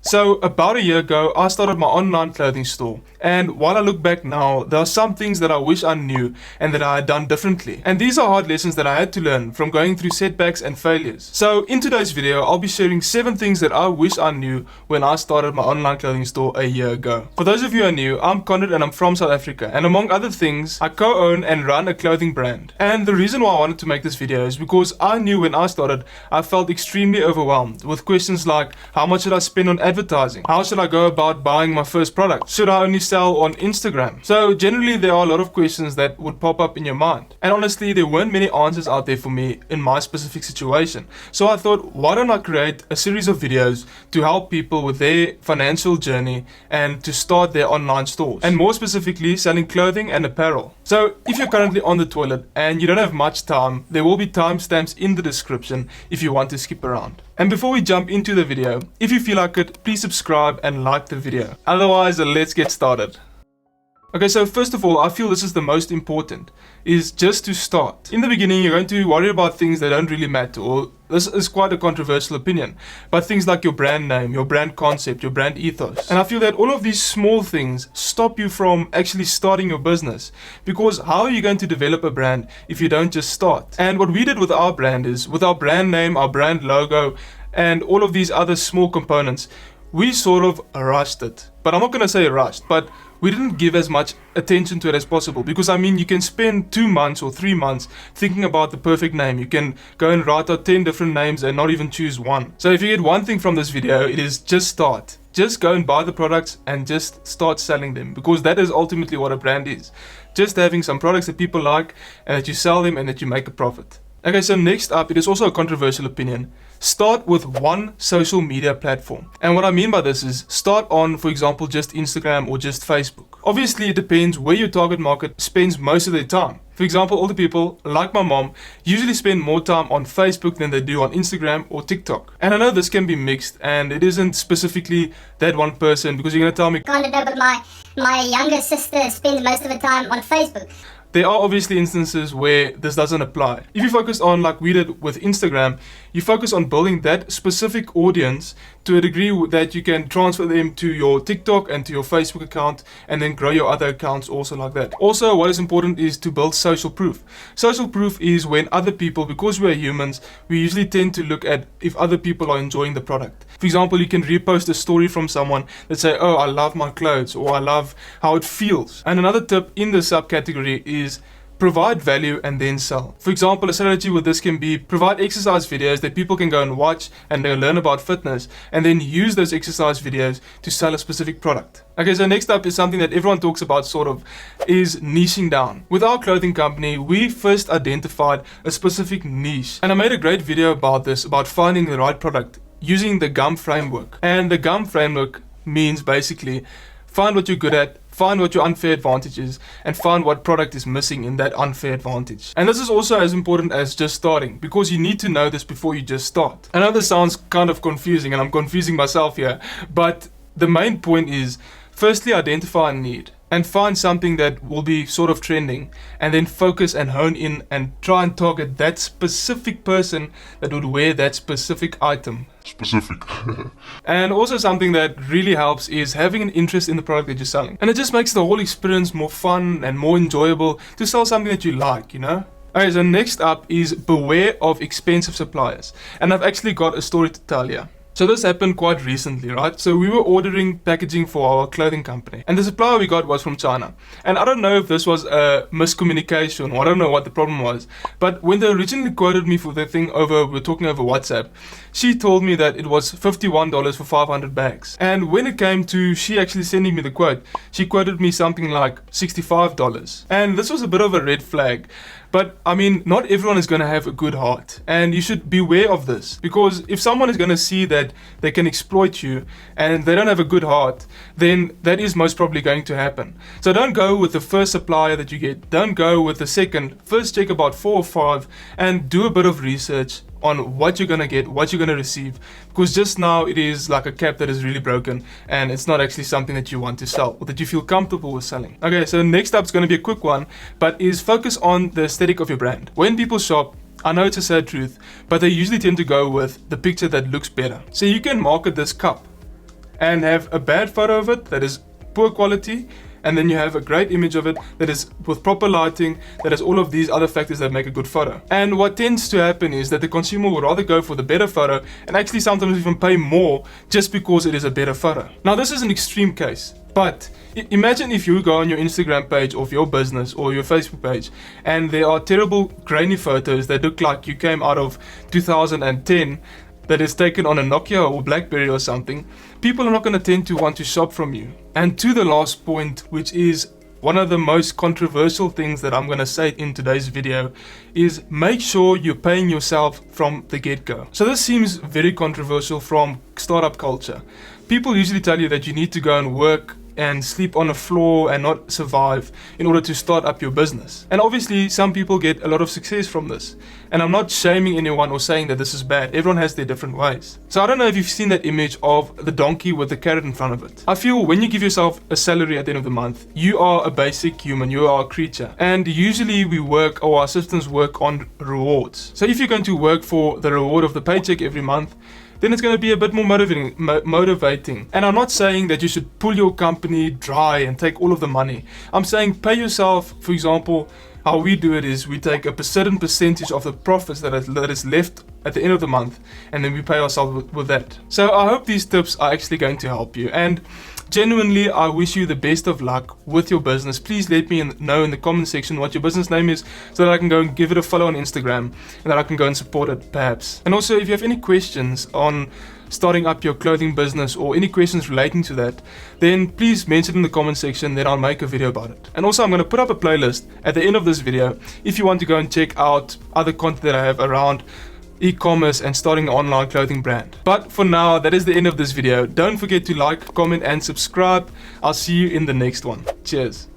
So about a year ago, I started my online clothing store. And while I look back now, there are some things that I wish I knew and that I had done differently. And these are hard lessons that I had to learn from going through setbacks and failures. So in today's video, I'll be sharing 7 things that I wish I knew when I started my online clothing store a year ago. For those of you who are new, I'm Conrad and I'm from South Africa. And among other things, I co-own and run a clothing brand. And the reason why I wanted to make this video is because I knew when I started, I felt extremely overwhelmed with questions like, how much should I spend on advertising? How should I go about buying my first product? Should I only sell on Instagram? So generally there are a lot of questions that would pop up in your mind. And honestly, there weren't many answers out there for me in my specific situation. So I thought, why don't I create a series of videos to help people with their financial journey and to start their online stores, and more specifically selling clothing and apparel. So if you're currently on the toilet and you don't have much time, there will be timestamps in the description if you want to skip around. And before we jump into the video, if you feel like it, please subscribe and like the video. Otherwise, let's get started. Okay, so first of all, I feel this is the most important, is just to start. In the beginning, you're going to worry about things that don't really matter, or this is quite a controversial opinion, but things like your brand name, your brand concept, your brand ethos. And I feel that all of these small things stop you from actually starting your business, because how are you going to develop a brand if you don't just start? And what we did with our brand is, with our brand name, our brand logo, and all of these other small components, we sort of rushed it. But I'm not going to say rushed, but we didn't give as much attention to it as possible, because I mean, you can spend 2 months or 3 months thinking about the perfect name. You can go and write out 10 different names and not even choose one. So if you get one thing from this video, it is just start. Just go and buy the products and just start selling them, because that is ultimately what a brand is. Just having some products that people like and that you sell them and that you make a profit. Okay, so next up, it is also a controversial opinion. Start with one social media platform. And what I mean by this is start on, for example, just Instagram or just Facebook. Obviously, it depends where your target market spends most of their time. For example, older people, like my mom, usually spend more time on Facebook than they do on Instagram or TikTok. And I know this can be mixed, and it isn't specifically that one person, because you're going to tell me, Conrad, but my younger sister spends most of the time on Facebook. There are obviously instances where this doesn't apply. If you focus on, like we did with Instagram, you focus on building that specific audience to a degree that you can transfer them to your TikTok and to your Facebook account, and then grow your other accounts also like that. Also, what is important is to build social proof. Social proof is when other people, because we are humans, we usually tend to look at if other people are enjoying the product. For example, you can repost a story from someone that say, oh, I love my clothes, or I love how it feels. And another tip in this subcategory is provide value and then sell. For example, a strategy with this can be provide exercise videos that people can go and watch and they'll learn about fitness, and then use those exercise videos to sell a specific product. Okay, so next up is something that everyone talks about sort of, is niching down. With our clothing company, we first identified a specific niche. And I made a great video about this, about finding the right product using the GUM framework. And the GUM framework means basically find what you're good at, find what your unfair advantage is, and find what product is missing in that unfair advantage. And this is also as important as just starting, because you need to know this before you just start. I know this sounds kind of confusing, and I'm confusing myself here, but the main point is, firstly, identify a need and find something that will be sort of trending, and then focus and hone in and try and target that specific person that would wear that specific item. And also something that really helps is having an interest in the product that you're selling. And it just makes the whole experience more fun and more enjoyable to sell something that you like, you know? Okay, so next up is beware of expensive suppliers. And I've actually got a story to tell you. So this happened quite recently, right? So we were ordering packaging for our clothing company, and the supplier we got was from China. And I don't know if this was a miscommunication, or I don't know what the problem was, but when they originally quoted me for the thing we're talking over WhatsApp, she told me that it was $51 for 500 bags. And when it came to she actually sending me the quote, she quoted me something like $65. And this was a bit of a red flag. But I mean, not everyone is going to have a good heart, and you should beware of this, because if someone is going to see that they can exploit you and they don't have a good heart, then that is most probably going to happen. So don't go with the first supplier that you get, don't go with the second. First check about 4 or 5 and do a bit of research on what you're going to get, what you're going to receive, because just now it is like a cap that is really broken, and it's not actually something that you want to sell or that you feel comfortable with selling. Okay, so next up is going to be a quick one, but is focus on the aesthetic of your brand. When people shop, I know it's a sad truth, but they usually tend to go with the picture that looks better. So you can market this cup and have a bad photo of it that is poor quality, and then you have a great image of it that is with proper lighting, that has all of these other factors that make a good photo. And what tends to happen is that the consumer would rather go for the better photo and actually sometimes even pay more just because it is a better photo. Now this is an extreme case, but imagine if you go on your Instagram page of your business or your Facebook page and there are terrible grainy photos that look like you came out of 2010 that is taken on a Nokia or BlackBerry or something. People are not going to tend to want to shop from you. And to the last point, which is one of the most controversial things that I'm going to say in today's video, is make sure you're paying yourself from the get-go. So this seems very controversial from startup culture. People usually tell you that you need to go and work and sleep on a floor and not survive in order to start up your business. And obviously some people get a lot of success from this. And I'm not shaming anyone or saying that this is bad. Everyone has their different ways. So I don't know if you've seen that image of the donkey with the carrot in front of it. I feel when you give yourself a salary at the end of the month, you are a basic human, you are a creature. And usually we work, or our systems work on rewards. So if you're going to work for the reward of the paycheck every month, then it's going to be a bit more motivating. And I'm not saying that you should pull your company dry and take all of the money. I'm saying pay yourself. For example, how we do it is we take a certain percentage of the profits that is left at the end of the month, and then we pay ourselves with that. So I hope these tips are actually going to help you. And genuinely, I wish you the best of luck with your business. Please let me know in the comment section what your business name is so that I can go and give it a follow on Instagram and that I can go and support it perhaps. And also, if you have any questions on starting up your clothing business or any questions relating to that, then please mention it in the comment section, then I'll make a video about it. And also I'm going to put up a playlist at the end of this video if you want to go and check out other content that I have around e-commerce and starting an online clothing brand. But for now, that is the end of this video. Don't forget to like, comment and subscribe. I'll see you in the next one. Cheers.